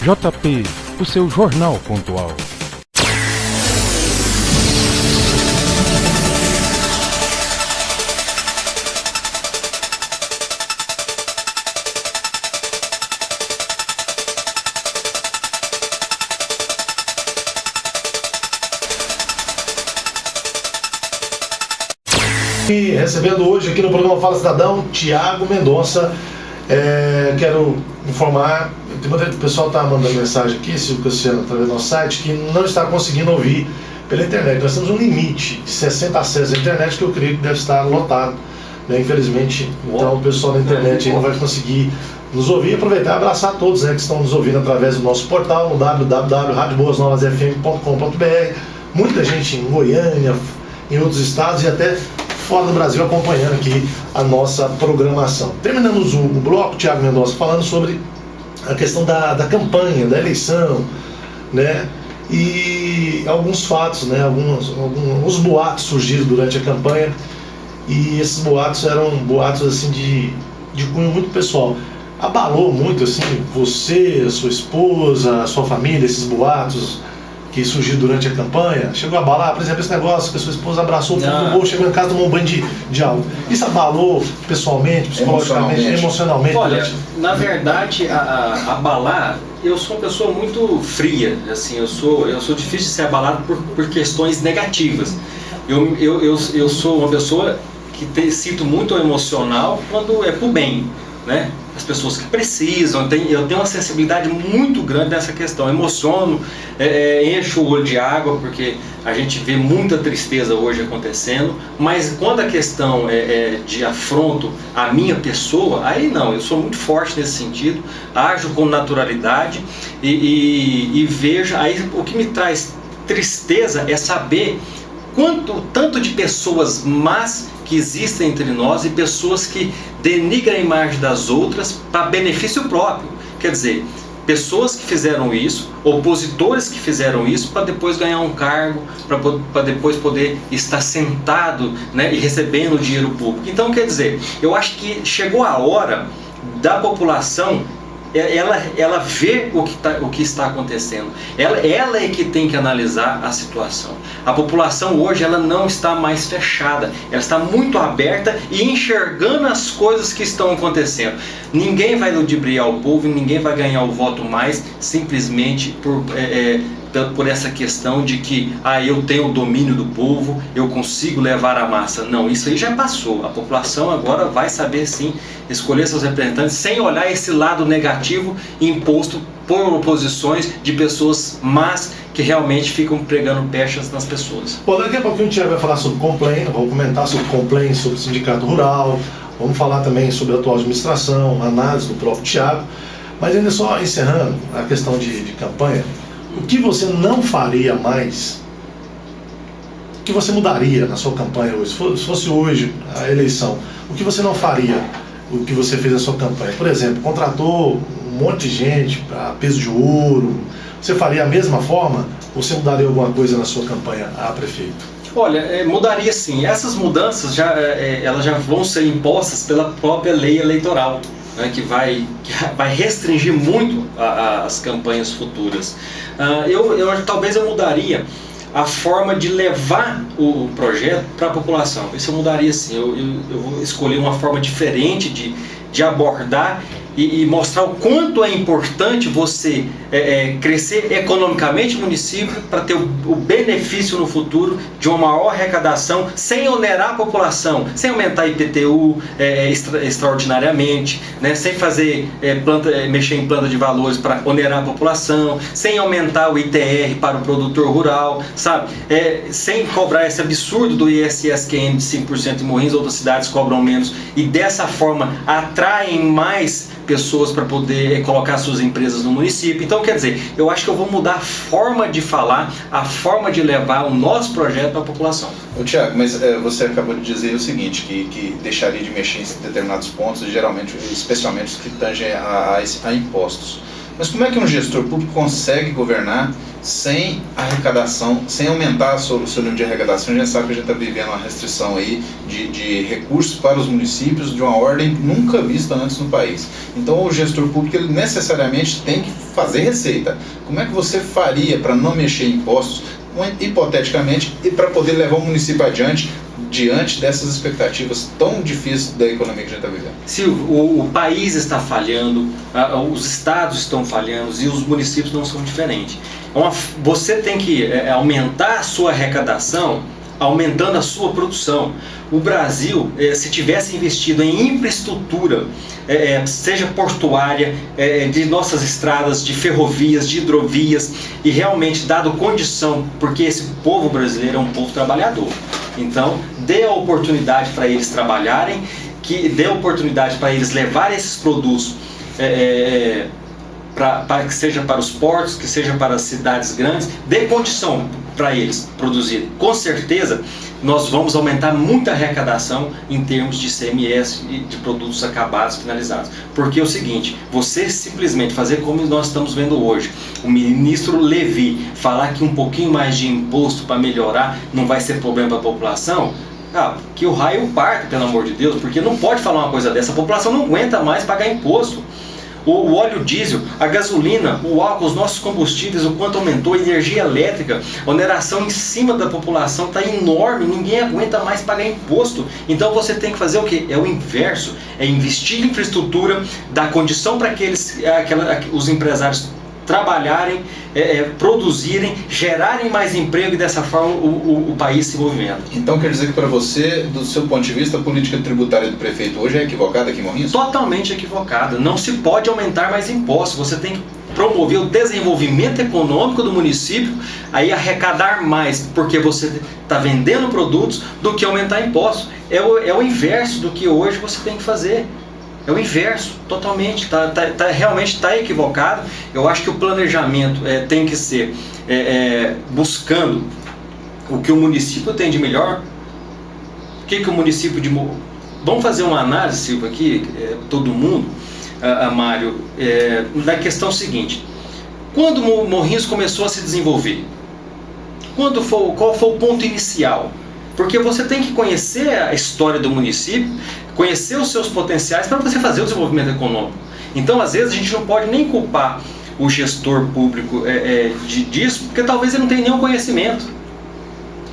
JP, o seu Jornal Pontual. E recebendo hoje aqui no programa Fala Cidadão, Tiago Mendonça. Quero informar, o pessoal está mandando mensagem aqui, Silvio Cassiano, através do nosso site, que não está conseguindo ouvir pela internet. Nós temos um limite de 60 acessos à internet que eu creio que deve estar lotado, né? Infelizmente, então o pessoal da internet aí não vai conseguir nos ouvir. Aproveitar e abraçar todos, né, que estão nos ouvindo através do nosso portal no www.radioboasnovasfm.com.br. Muita gente em Goiânia, em outros estados e até fora do Brasil acompanhando aqui a nossa programação. Terminamos o bloco, Tiago Mendonça, falando sobre a questão da campanha, da eleição, né? E alguns fatos, né? Alguns boatos surgiram durante a campanha, e esses boatos eram boatos assim de cunho muito pessoal. Abalou muito assim você, a sua esposa, a sua família, esses boatos que surgiu durante a campanha? Chegou a abalar, por exemplo, esse negócio que a sua esposa abraçou o filho no bolso, chegou em casa, tomou um banho de álcool. Isso abalou pessoalmente, psicologicamente, emocionalmente? Olha, na verdade, abalar, eu sou uma pessoa muito fria, assim, eu sou difícil de ser abalado por questões negativas. Eu sou uma pessoa que sinto muito emocional quando é pro bem, né? As pessoas que precisam, eu tenho uma sensibilidade muito grande nessa questão, emociono, encho o olho de água, porque a gente vê muita tristeza hoje acontecendo, mas quando a questão é de afronto à minha pessoa, aí não, eu sou muito forte nesse sentido, ajo com naturalidade e vejo, aí o que me traz tristeza é saber tanto de pessoas más que existem entre nós e pessoas que denigram a imagem das outras para benefício próprio. Quer dizer, pessoas que fizeram isso, opositores que fizeram isso para depois ganhar um cargo, para depois poder estar sentado, né, e recebendo dinheiro público. Então, quer dizer, eu acho que chegou a hora da população ela vê o que está acontecendo. Ela é que tem que analisar a situação. A população hoje ela não está mais fechada, ela está muito aberta e enxergando as coisas que estão acontecendo. Ninguém vai ludibriar o povo, ninguém vai ganhar o voto mais simplesmente por essa questão de que eu tenho o domínio do povo, eu consigo levar a massa. Não, isso aí já passou. A população agora vai saber sim escolher seus representantes sem olhar esse lado negativo imposto por oposições de pessoas más que realmente ficam pregando pechas nas pessoas. Bom, daqui a pouquinho o Tiago vai falar sobre complaint, vamos comentar sobre complaint, sobre o sindicato rural, vamos falar também sobre a atual administração, análise do próprio Tiago, mas ainda só encerrando a questão de campanha. O que você não faria mais, o que você mudaria na sua campanha hoje, se fosse hoje a eleição, o que você não faria, o que você fez na sua campanha? Por exemplo, contratou um monte de gente a peso de ouro, você faria a mesma forma ou você mudaria alguma coisa na sua campanha a prefeito? Olha, mudaria sim. Essas mudanças elas já vão ser impostas pela própria lei eleitoral, né, que vai restringir muito as campanhas futuras. Talvez eu mudaria a forma de levar o projeto para a população. Isso eu mudaria sim. Eu vou escolher uma forma diferente de abordar e mostrar o quanto é importante você crescer economicamente no município para ter o benefício no futuro de uma maior arrecadação sem onerar a população, sem aumentar IPTU extraordinariamente, né, sem fazer mexer em planta de valores para onerar a população, sem aumentar o ITR para o produtor rural, sabe? Sem cobrar esse absurdo do ISSQN de 5% em Morrinhos, outras cidades cobram menos e dessa forma atraem mais pessoas para poder colocar suas empresas no município. Então, quer dizer, eu acho que eu vou mudar a forma de falar, a forma de levar o nosso projeto para a população. Tiago, mas você acabou de dizer o seguinte, que deixaria de mexer em determinados pontos, geralmente, especialmente os que tangem a impostos. Mas como é que um gestor público consegue governar sem arrecadação, sem aumentar o seu nível de arrecadação? A gente sabe que a gente está vivendo uma restrição aí de recursos para os municípios de uma ordem nunca vista antes no país. Então o gestor público ele necessariamente tem que fazer receita. Como é que você faria para não mexer em impostos, hipoteticamente, e para poder levar o município adiante diante dessas expectativas tão difíceis da economia que a gente está vivendo? Silvio, o país está falhando, os estados estão falhando e os municípios não são diferentes. Você tem que aumentar a sua arrecadação aumentando a sua produção. O Brasil, se tivesse investido em infraestrutura, seja portuária, de nossas estradas, de ferrovias, de hidrovias, e realmente dado condição, porque esse povo brasileiro é um povo trabalhador. Então, dê a oportunidade para eles trabalharem, que dê a oportunidade para eles levarem esses produtos, que seja para os portos, que seja para as cidades grandes, dê condição para eles produzir. Com certeza, nós vamos aumentar muito a arrecadação em termos de ICMS e de produtos acabados, finalizados. Porque é o seguinte, você simplesmente fazer como nós estamos vendo hoje, o ministro Levi falar que um pouquinho mais de imposto para melhorar não vai ser problema para a população, que o raio parta, pelo amor de Deus, porque não pode falar uma coisa dessa, a população não aguenta mais pagar imposto. O óleo diesel, a gasolina, o álcool, os nossos combustíveis, o quanto aumentou, a energia elétrica, a oneração em cima da população está enorme, ninguém aguenta mais pagar imposto. Então você tem que fazer o quê? É o inverso, é investir em infraestrutura, dar condição para os empresários trabalharem, produzirem, gerarem mais emprego e dessa forma o país se movimenta. Então quer dizer que para você, do seu ponto de vista, a política tributária do prefeito hoje é equivocada aqui em Morrinhos? Totalmente equivocada. Não se pode aumentar mais impostos. Você tem que promover o desenvolvimento econômico do município, aí arrecadar mais, porque você está vendendo produtos, do que aumentar impostos. É o inverso do que hoje você tem que fazer. É o inverso, totalmente, realmente está equivocado. Eu acho que o planejamento tem que ser buscando o que o município tem de melhor. O que o município de... Vamos fazer uma análise, Silvio, aqui, todo mundo, Mário, da questão seguinte. Quando Morrinhos começou a se desenvolver? Qual foi o ponto inicial? Porque você tem que conhecer a história do município, conhecer os seus potenciais para você fazer o desenvolvimento econômico. Então, às vezes, a gente não pode nem culpar o gestor público disso, porque talvez ele não tenha nenhum conhecimento.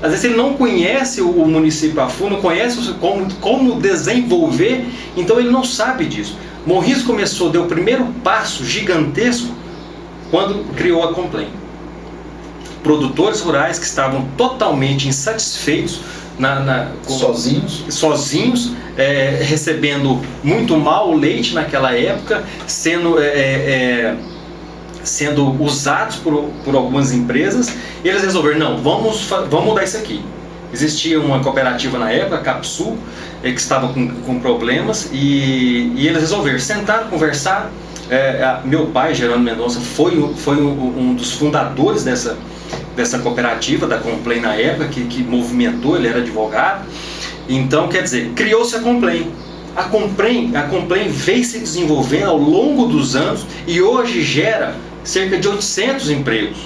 Às vezes ele não conhece o município a fundo, não conhece como desenvolver, então ele não sabe disso. Morrinhos deu o primeiro passo gigantesco quando criou a Complem. Produtores rurais que estavam totalmente insatisfeitos, sozinhos, recebendo muito mal o leite naquela época, sendo usados por algumas empresas, e eles resolveram, não, vamos mudar isso aqui. Existia uma cooperativa na época, a Capsul, que estava com problemas, e eles resolveram, sentaram, conversaram. Meu pai, Gerônimo Mendonça, foi um dos fundadores dessa cooperativa, da Complem na época, que movimentou, ele era advogado. Então, quer dizer, criou-se a Complem. A Complem veio se desenvolvendo ao longo dos anos e hoje gera cerca de 800 empregos.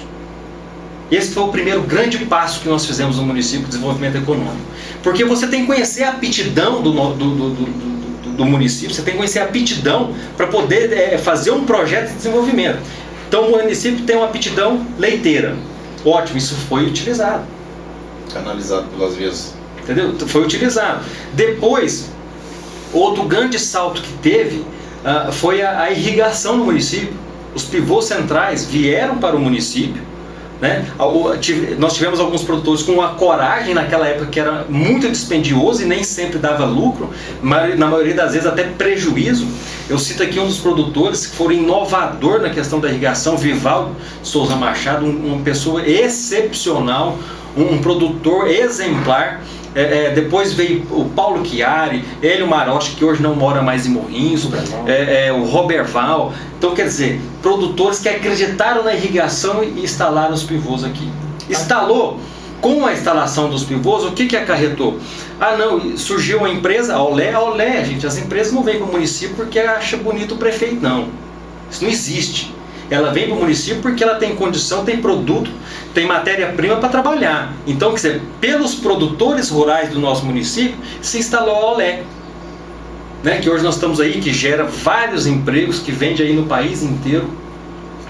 Esse foi o primeiro grande passo que nós fizemos no município de desenvolvimento econômico. Porque você tem que conhecer a aptidão do município, você tem que conhecer a aptidão para poder fazer um projeto de desenvolvimento. Então o município tem uma aptidão leiteira. Ótimo, isso foi utilizado. Canalizado pelas vias. Entendeu? Foi utilizado. Depois, outro grande salto que teve foi a irrigação no município. Os pivôs centrais vieram para o município, né? Nós tivemos alguns produtores com uma coragem naquela época que era muito dispendioso e nem sempre dava lucro, mas na maioria das vezes até prejuízo. Eu cito aqui um dos produtores que foi inovador na questão da irrigação, Vivaldo Souza Machado, uma pessoa excepcional, um produtor exemplar. Depois veio o Paulo Chiari, Hélio Marochi, que hoje não mora mais em Morrinhos, o Roberval. Então, quer dizer, produtores que acreditaram na irrigação e instalaram os pivôs aqui. Instalou, com a instalação dos pivôs, o que acarretou? Surgiu uma empresa, a Olé, gente, as empresas não vêm para o município porque acha bonito o prefeito, não. Isso não existe. ela vem para o município porque ela tem condição, tem produto, tem matéria-prima para trabalhar. Então, quer dizer, pelos produtores rurais do nosso município, se instalou a Olé, né, que hoje nós estamos aí, que gera vários empregos, que vende aí no país inteiro,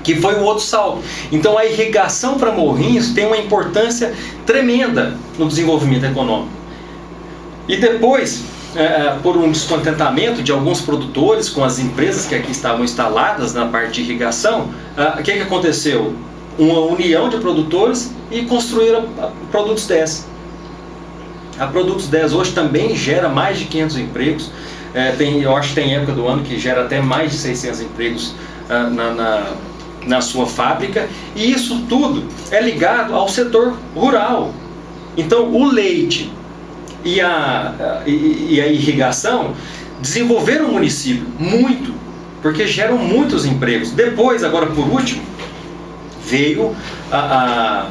que foi um outro salto. Então a irrigação para Morrinhos tem uma importância tremenda no desenvolvimento econômico. E depois, por um descontentamento de alguns produtores com as empresas que aqui estavam instaladas na parte de irrigação, o que aconteceu? Uma união de produtores e construíram a Produtos 10. A Produtos 10 hoje também gera mais de 500 empregos. Eu acho que tem época do ano que gera até mais de 600 empregos na sua fábrica, e isso tudo é ligado ao setor rural. Então o leite e a irrigação desenvolveram o município muito, porque geram muitos empregos. Depois, agora por último, veio a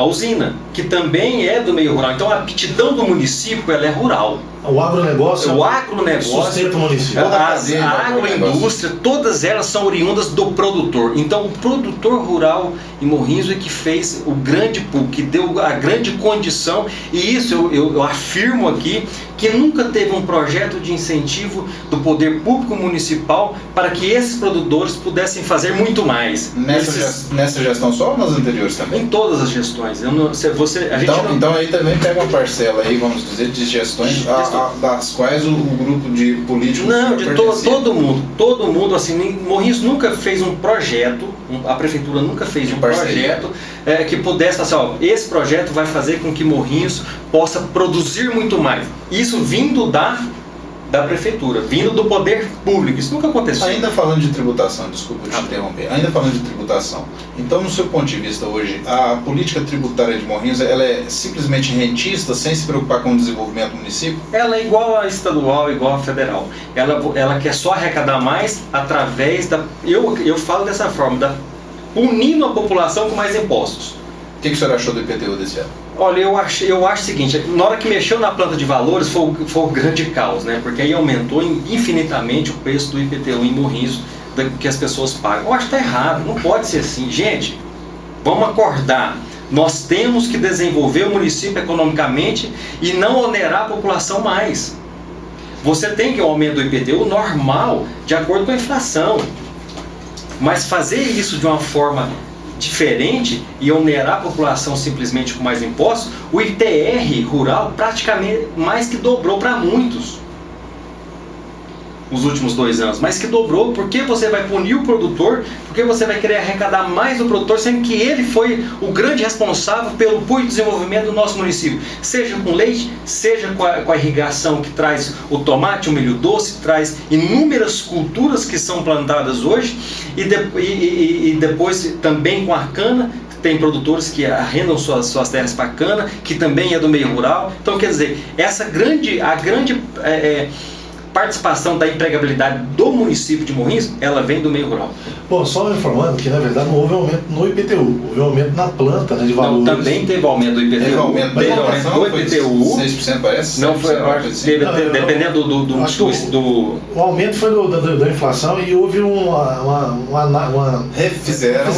usina, que também é do meio rural. Então a aptidão do município, ela é rural. O agronegócio sustenta o município. A agroindústria, todas elas são oriundas do produtor. Então o produtor rural em Morrinhos é que fez o grande pulo, que deu a grande condição, e isso eu afirmo aqui, que nunca teve um projeto de incentivo do poder público municipal para que esses produtores pudessem fazer muito mais. Nessa gestão só ou nas anteriores também? Em todas as gestões. Então aí também pega uma parcela aí, vamos dizer, de gestões das quais o grupo de políticos... Não, de todo mundo, assim, Morrinhos nunca fez um projeto, a prefeitura nunca fez um projeto que pudesse assim, ó, esse projeto vai fazer com que Morrinhos possa produzir muito mais. Isso vindo da prefeitura, vindo do poder público. Isso nunca aconteceu. Ainda falando de tributação, desculpa te interromper, ainda falando de tributação, então no seu ponto de vista hoje, a política tributária de Morrinhos, ela é simplesmente rentista, sem se preocupar com o desenvolvimento do município? Ela é igual a estadual, igual a federal. Ela quer só arrecadar mais através da... Eu falo dessa forma, unindo a população com mais impostos. O que o senhor achou do IPTU desse ano? Olha, eu acho o seguinte, na hora que mexeu na planta de valores foi um grande caos, né? Porque aí aumentou infinitamente o preço do IPTU em Morrinhos, que as pessoas pagam. Eu acho que está errado, não pode ser assim. Gente, vamos acordar. Nós temos que desenvolver o município economicamente e não onerar a população mais. Você tem que o aumento do IPTU normal, de acordo com a inflação. Mas fazer isso de uma forma diferente e onerar a população simplesmente com mais impostos, o ITR rural praticamente mais que dobrou para muitos nos últimos 2 anos, mais que dobrou, porque você vai punir o produtor, porque você vai querer arrecadar mais do produtor, sendo que ele foi o grande responsável pelo puro desenvolvimento do nosso município, seja com leite, seja com a irrigação que traz o tomate, o milho doce, traz inúmeras culturas que são plantadas hoje, e depois também com a cana. Tem produtores que arrendam suas terras para cana, que também é do meio rural. Então, quer dizer, a grande participação da empregabilidade do município de Morrinhos, ela vem do meio rural. Bom, só informando que na verdade não houve aumento no IPTU, houve aumento na planta, né, de valores. Não, também teve aumento do IPTU. Teve aumento do IPTU. 6% parece? Não, foi, dependendo do... O aumento foi da inflação e houve Fizeram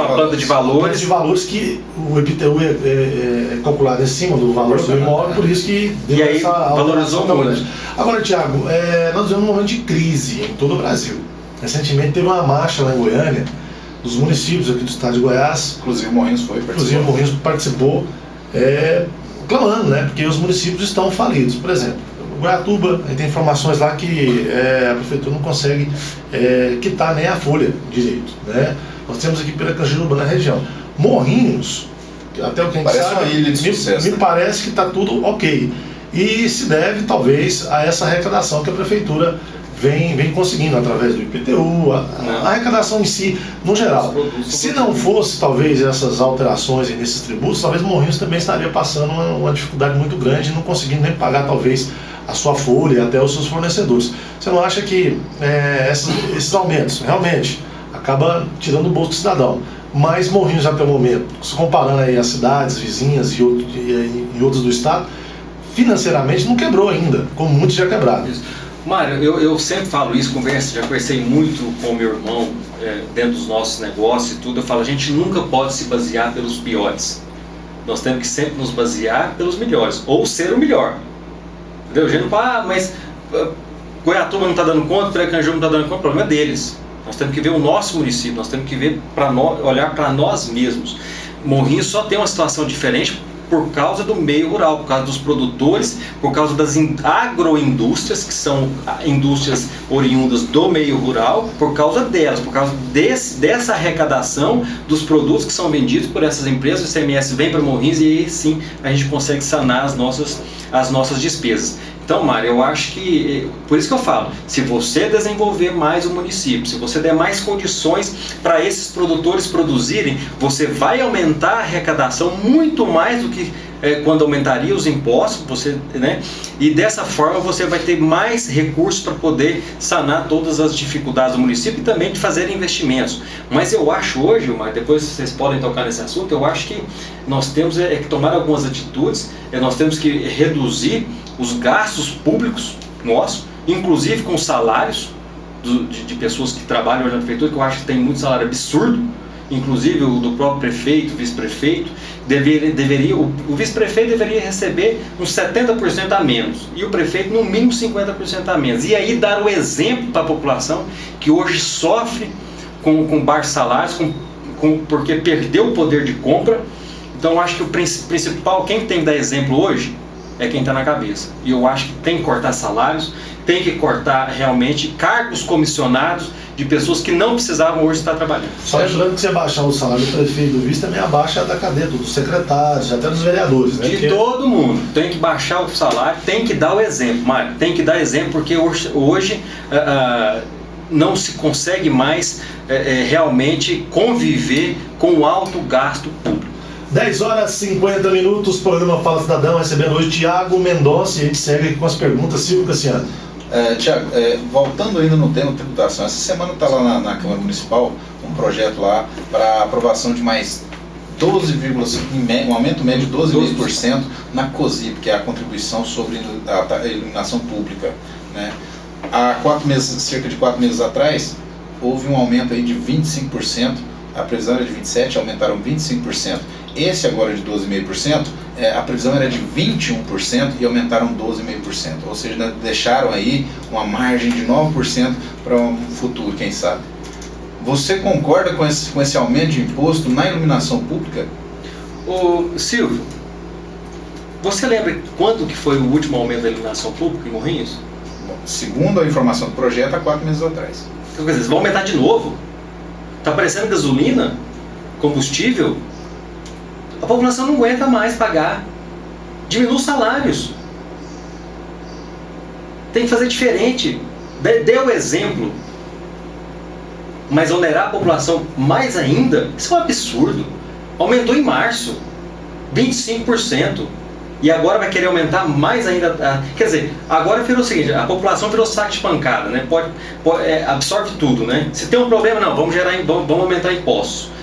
uma planta de valores. Planta de valores que o IPTU é calculado em cima do valor do imóvel, por isso que deu essa valorizou muito. Agora, Thiago, nós vivemos um momento de crise em todo o Brasil. Recentemente teve uma marcha lá em Goiânia, dos municípios aqui do estado de Goiás. Inclusive Morrinhos participou, clamando, né? Porque os municípios estão falidos. Por exemplo, Goiatuba, a gente tem informações lá que a prefeitura não consegue quitar nem a folha direito, né? Nós temos aqui Piracanjuba na região. Morrinhos, até o que a gente sabe, uma ilha de sucesso, me parece que está tudo ok. E se deve, talvez, a essa arrecadação que a prefeitura vem conseguindo através do IPTU, a arrecadação em si, no geral. Se não fosse, talvez, essas alterações nesses tributos, talvez Morrinhos também estaria passando uma dificuldade muito grande, não conseguindo nem pagar, talvez, a sua folha e até os seus fornecedores. Você não acha que esses aumentos, realmente, acaba tirando o bolso do cidadão? Mas Morrinhos, até o momento, se comparando aí as cidades vizinhas e outras do estado, financeiramente não quebrou ainda, como muitos já quebraram. Mário, eu sempre falo isso, já conversei muito com o meu irmão dentro dos nossos negócios e tudo. Eu falo, a gente nunca pode se basear pelos piores. Nós temos que sempre nos basear pelos melhores, ou ser o melhor. Entendeu? A gente não fala, mas Goiatuba não está dando conta, Piracanjuba não está dando conta, o problema é deles. Nós temos que ver o nosso município, nós temos que ver olhar para nós mesmos. Morrinhos só tem uma situação diferente por causa do meio rural, por causa dos produtores, por causa das agroindústrias, que são indústrias oriundas do meio rural, por causa delas, por causa dessa arrecadação dos produtos que são vendidos por essas empresas. O ICMS vem para Morrinhos e aí sim a gente consegue sanar as nossas despesas. Então, Mário, eu acho que, por isso que eu falo, se você desenvolver mais o município, se você der mais condições para esses produtores produzirem, você vai aumentar a arrecadação muito mais do que quando aumentaria os impostos, né? E dessa forma você vai ter mais recursos para poder sanar todas as dificuldades do município e também de fazer investimentos. Mas eu acho hoje, mas depois vocês podem tocar nesse assunto, eu acho que nós temos que tomar algumas atitudes, nós temos que reduzir os gastos públicos nossos, inclusive com salários de pessoas que trabalham hoje na prefeitura, que eu acho que tem muito salário absurdo, inclusive o do próprio prefeito, vice-prefeito. O vice-prefeito deveria receber uns 70% a menos e o prefeito no mínimo 50% a menos. E aí dar o exemplo para a população que hoje sofre com baixos salários, porque perdeu o poder de compra. Então eu acho que o principal, quem tem que dar exemplo hoje é quem está na cabeça. E eu acho que tem que cortar salários, tem que cortar realmente cargos comissionados de pessoas que não precisavam hoje estar trabalhando. Só lembrando que você baixar o salário do prefeito do vice também abaixa da cadeia, dos secretários, até dos vereadores, né? De todo mundo. Tem que baixar o salário, tem que dar o exemplo, Mário. Tem que dar exemplo, porque hoje não se consegue mais realmente conviver com o alto gasto público. 10 horas e 50 minutos, programa Fala Cidadão, recebendo hoje Tiago Mendonça, e a gente segue aqui com as perguntas. Silvio Cassiano. Tiago, voltando ainda no tema tributação, essa semana está lá na Câmara Municipal um projeto lá para aprovação de mais 12,5%, um aumento médio de 12,5% na COSIP, que é a contribuição sobre a iluminação pública, né? Há cerca de 4 meses atrás, houve um aumento aí de 25%, a previsão era de 27%, aumentaram 25%. Esse agora de 12,5%, a previsão era de 21% e aumentaram 12,5%. Ou seja, deixaram aí uma margem de 9% para um futuro, quem sabe. Você concorda com esse aumento de imposto na iluminação pública? Ô Silvio, você lembra quando que foi o último aumento da iluminação pública em Morrinhos? Bom, segundo a informação do projeto, há 4 meses atrás. Então, quer dizer, eles vão aumentar de novo? Está aparecendo gasolina, combustível? A população não aguenta mais pagar. Diminua os salários. Tem que fazer diferente. Dê o exemplo. Mas onerar a população mais ainda, isso é um absurdo. Aumentou em março 25%. E agora vai querer aumentar mais ainda. Quer dizer, agora virou o seguinte, a população virou saco de pancada, né? Absorve tudo, né? Se tem um problema, não, vamos aumentar impostos.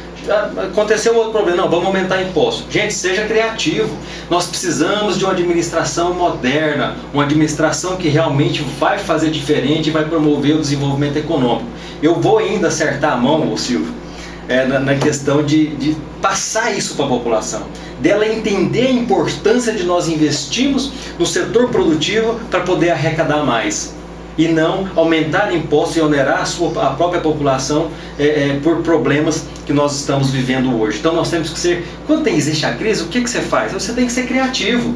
Aconteceu outro problema, não, vamos aumentar impostos. Gente, seja criativo. Nós precisamos de uma administração moderna, uma administração que realmente vai fazer diferente e vai promover o desenvolvimento econômico. Eu vou ainda acertar a mão, Silvio, na questão de passar isso para a população, dela entender a importância de nós investirmos no setor produtivo para poder arrecadar mais e não aumentar impostos e onerar a própria população por problemas que nós estamos vivendo hoje. Então nós temos que ser, quando existe a crise, o que você faz? Você tem que ser criativo,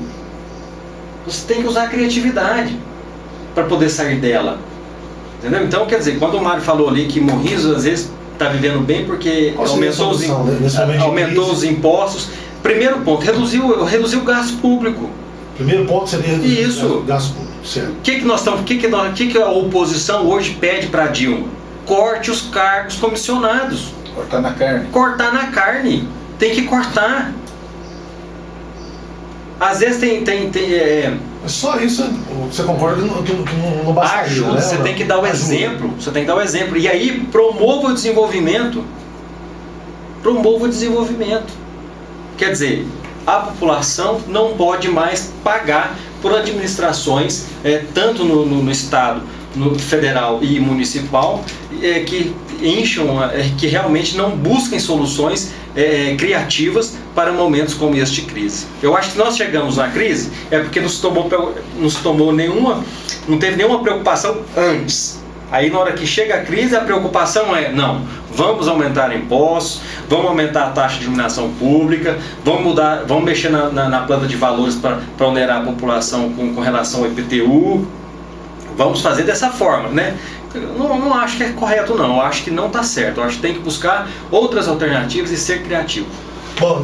você tem que usar a criatividade para poder sair dela, entendeu? Então, quer dizer, quando o Mário falou ali que Morrinhos às vezes está vivendo bem porque aumentou os impostos. Primeiro ponto, reduziu o gasto público. Primeiro ponto seria reduzir o gasto público. O que a oposição hoje pede para a Dilma? Corte os cargos comissionados. Cortar na carne. Cortar na carne. Tem que cortar. Às vezes só isso, você concorda que não basta. Ajuda, né? Você tem que dar o exemplo. Você tem que dar o exemplo. E aí promova o desenvolvimento. Promova o desenvolvimento. Quer dizer, a população não pode mais pagar por administrações, tanto no Estado no federal e municipal que que realmente não busquem soluções criativas para momentos como este de crise. Eu acho que nós chegamos na crise porque não teve nenhuma preocupação antes. Aí na hora que chega a crise, a preocupação não, vamos aumentar impostos, vamos aumentar a taxa de iluminação pública, vamos mexer na planta de valores para onerar a população com relação ao IPTU, vamos fazer dessa forma, né? Não acho que é correto não, eu acho que não está certo, eu acho que tem que buscar outras alternativas e ser criativo. Bom,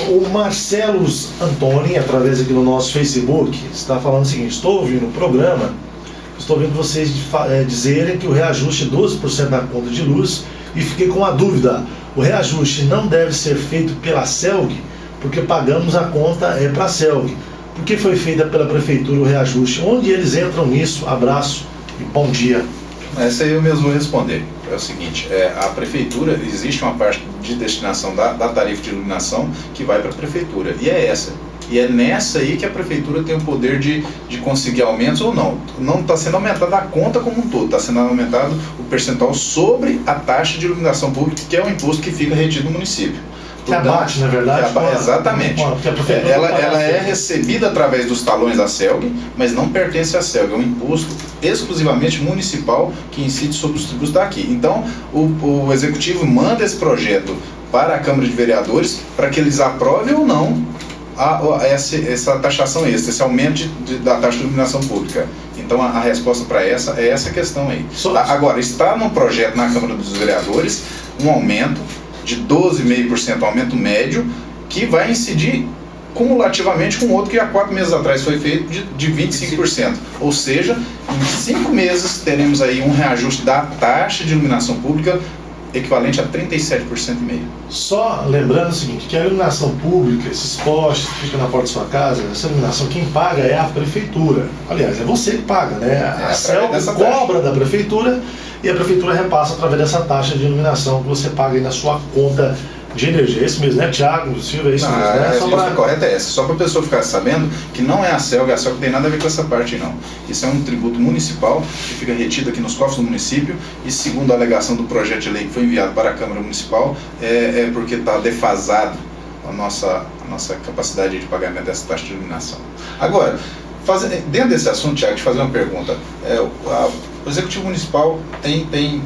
o Marcelo Antoni, através aqui do nosso Facebook, está falando o seguinte: estou ouvindo o programa, estou ouvindo vocês dizerem que o reajuste é 12% da conta de luz e fiquei com uma dúvida. O reajuste não deve ser feito pela CELG, porque pagamos a conta para a CELG. Por que foi feita pela Prefeitura o reajuste? Onde eles entram nisso? Abraço e bom dia. Essa aí eu mesmo vou responder. É o seguinte, a Prefeitura, existe uma parte de destinação da tarifa de iluminação que vai para a Prefeitura, e é essa. E é nessa aí que a Prefeitura tem o poder de conseguir aumentos ou não. Não está sendo aumentada a conta como um todo, está sendo aumentado o percentual sobre a taxa de iluminação pública, que é o imposto que fica retido no município. Que abate, na verdade. Exatamente. Ela é recebida através dos talões da CELG, mas não pertence à CELG. É um imposto exclusivamente municipal que incide sobre os tributos daqui. Então, o Executivo manda esse projeto para a Câmara de Vereadores para que eles aprovem ou não essa taxação extra, esse aumento da taxa de iluminação pública. Então a resposta para essa é essa questão aí. Agora, está no projeto na Câmara dos Vereadores um aumento de 12,5%, aumento médio, que vai incidir cumulativamente com outro que há 4 meses atrás foi feito de 25%. Ou seja, em 5 meses teremos aí um reajuste da taxa de iluminação pública equivalente a 37,5%. Só lembrando o seguinte, que a iluminação pública, esses postes que ficam na porta da sua casa, essa iluminação, quem paga é a Prefeitura. Aliás, é você que paga, né? A CELG cobra da Prefeitura e a Prefeitura repassa através dessa taxa de iluminação que você paga aí na sua conta de energia. É isso mesmo, né, Tiago? Silvia, é isso mesmo, né? A resposta correta é essa. Só para a pessoa ficar sabendo que não é a CELG não tem nada a ver com essa parte, não. Isso é um tributo municipal que fica retido aqui nos cofres do município e, segundo a alegação do projeto de lei que foi enviado para a Câmara Municipal, é porque está defasado a nossa capacidade de pagamento dessa taxa de iluminação. Agora, dentro desse assunto, Tiago, te fazer uma pergunta. O Executivo Municipal tem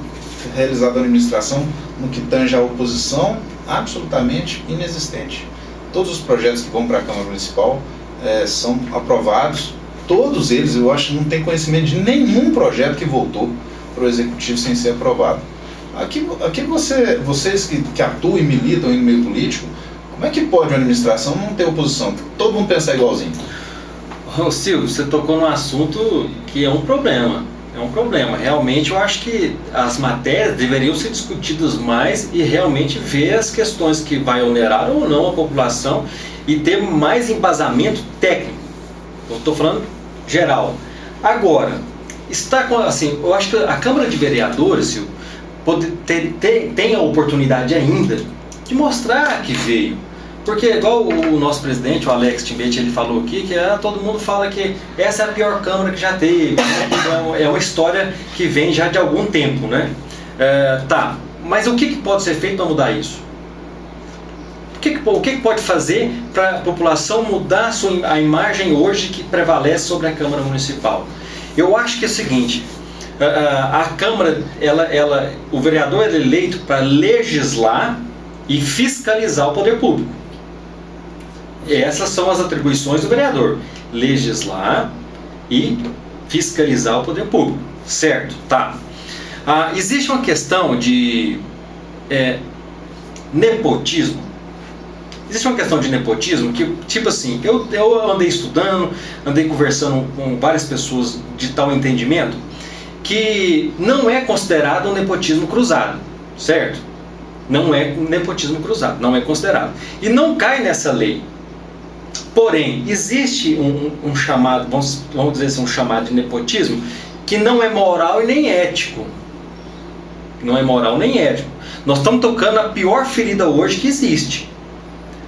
realizado a administração no que tange à oposição absolutamente inexistente. Todos os projetos que vão para a Câmara Municipal são aprovados, todos eles, eu acho que não tem conhecimento de nenhum projeto que voltou para o Executivo sem ser aprovado. Aqui vocês que atuam e militam no meio político, como é que pode uma administração não ter oposição? Todo mundo pensar igualzinho. Silvio, você tocou num assunto que é um problema. É um problema. Realmente eu acho que as matérias deveriam ser discutidas mais e realmente ver as questões que vai onerar ou não a população e ter mais embasamento técnico. Eu estou falando geral. Agora, eu acho que a Câmara de Vereadores, Silvio, tem a oportunidade ainda de mostrar que veio. Porque igual o nosso presidente, o Alex Timete, ele falou aqui que todo mundo fala que essa é a pior Câmara que já teve, né? Então, é uma história que vem já de algum tempo, né? Mas o que pode ser feito para mudar isso? O que pode fazer para a população mudar a imagem hoje que prevalece sobre a Câmara Municipal? Eu acho que é o seguinte, a Câmara, o vereador é eleito para legislar e fiscalizar o poder público. Essas são as atribuições do vereador: legislar e fiscalizar o poder público, certo? Tá. Existe uma questão de nepotismo. Existe uma questão de nepotismo que, tipo assim, eu andei estudando, andei conversando com várias pessoas de tal entendimento que não é considerado um nepotismo cruzado, certo? Não é nepotismo cruzado, não é considerado. E não cai nessa lei. Porém, existe um chamado, vamos dizer assim, um chamado de nepotismo que não é moral e nem ético. Não é moral nem ético. Nós estamos tocando a pior ferida hoje que existe.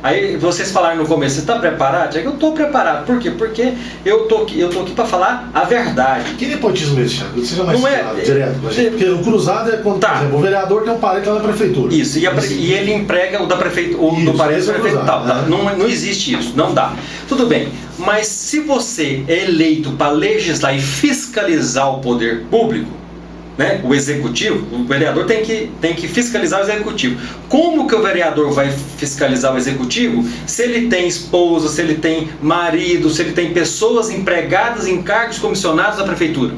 Aí vocês falaram no começo, você está preparado? Eu estou preparado. Por quê? Porque eu tô aqui para falar a verdade. Que nepotismo é esse, Thiago? Seja mais Não é, claro, direto pra gente. Porque o cruzado é quando, por exemplo, o vereador tem um parente lá na prefeitura. Isso, e ele emprega o da prefeitura, o do parente da prefeitura. Não existe isso, não dá. Tudo bem, mas se você é eleito para legislar e fiscalizar o poder público, né, o executivo, o vereador tem que fiscalizar o executivo. Como que o vereador vai fiscalizar o executivo se ele tem esposa, se ele tem marido, se ele tem pessoas empregadas em cargos comissionados da prefeitura?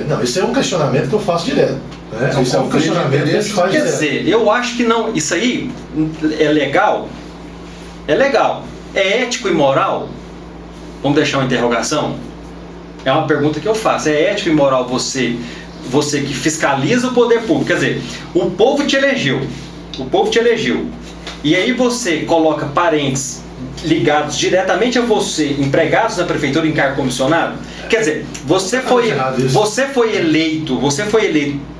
Não, isso é um questionamento que eu faço direto. Né? Isso é um questionamento que a gente faz direto. Quer dizer, eu acho que não. Isso aí é legal? É legal. É ético e moral? Vamos deixar uma interrogação? É uma pergunta que eu faço. É ético e moral você que fiscaliza o poder público? Quer dizer, o povo te elegeu. O povo te elegeu. E aí você coloca parentes ligados diretamente a você, empregados na prefeitura em cargo comissionado? Quer dizer, você foi eleito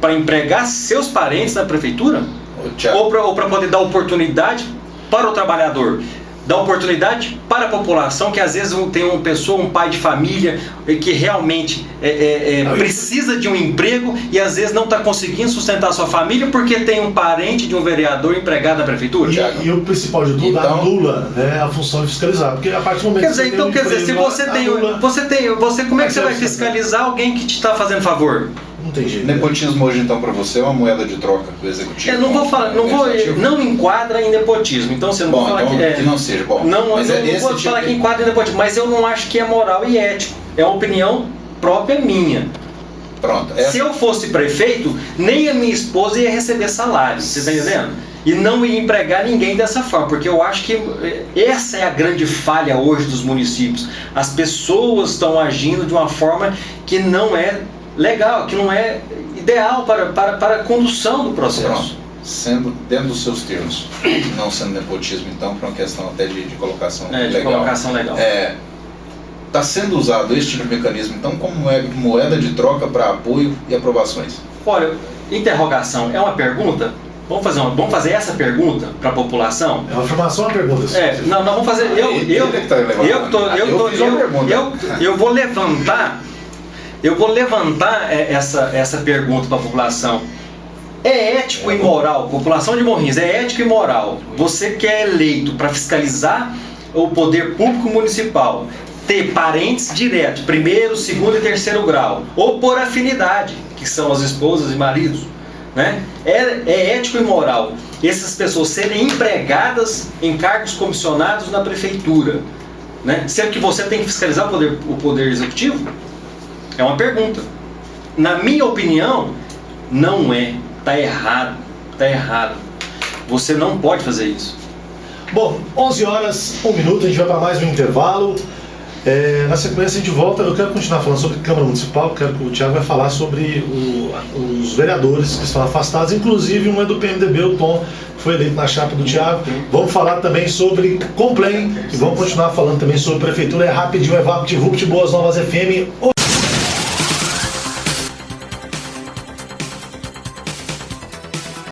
para empregar seus parentes na prefeitura? Ou para poder dar oportunidade para o trabalhador? Dar oportunidade para a população que às vezes tem uma pessoa, um pai de família que realmente precisa de um emprego e às vezes não está conseguindo sustentar a sua família porque tem um parente de um vereador empregado na prefeitura. E o principal de tudo, então, anula, né, a função de fiscalizar, porque a partir do momento se você tem, como é que você vai fiscalizar alguém que te está fazendo favor? Não tem jeito. Nepotismo hoje então para você é uma moeda de troca do executivo? Não enquadra em nepotismo. Então você não vai falar que não seja bom. Não vou falar que enquadra em nepotismo, mas eu não acho que é moral e ético. É uma opinião própria minha. Pronto. Se eu fosse prefeito, nem a minha esposa ia receber salário, você está entendendo? E não ia empregar ninguém dessa forma, porque eu acho que essa é a grande falha hoje dos municípios. As pessoas estão agindo de uma forma que não é legal, que não é ideal para a condução do processo. Pronto. Sendo dentro dos seus termos, não sendo nepotismo, então, para uma questão até de colocação legal. De colocação legal. Está sendo usado esse tipo de mecanismo, então, como moeda de troca para apoio e aprovações? Olha, interrogação é uma pergunta? Vamos fazer essa pergunta para a população? É uma afirmação ou uma pergunta? Não, vamos fazer. Eu vou levantar essa pergunta para a população. É ético e moral, população de Morrinhos, é ético e moral você que é eleito para fiscalizar o poder público municipal ter parentes diretos, primeiro, segundo e terceiro grau, ou por afinidade, que são as esposas e maridos, né? É ético e moral essas pessoas serem empregadas em cargos comissionados na prefeitura, né? Sendo que você tem que fiscalizar o poder executivo? É uma pergunta. Na minha opinião, não é. Está errado. Está errado. Você não pode fazer isso. Bom, 11 horas, 1 minuto, a gente vai para mais um intervalo. Na sequência a gente volta. Eu quero continuar falando sobre Câmara Municipal. Quero que o Thiago vai falar sobre os vereadores que estão afastados. Inclusive um é do PMDB, o Tom, que foi eleito na chapa do Thiago. Vamos falar também sobre Complain. E vamos continuar falando também sobre Prefeitura. É rapidinho, é VaptVupt, Boas Novas FM.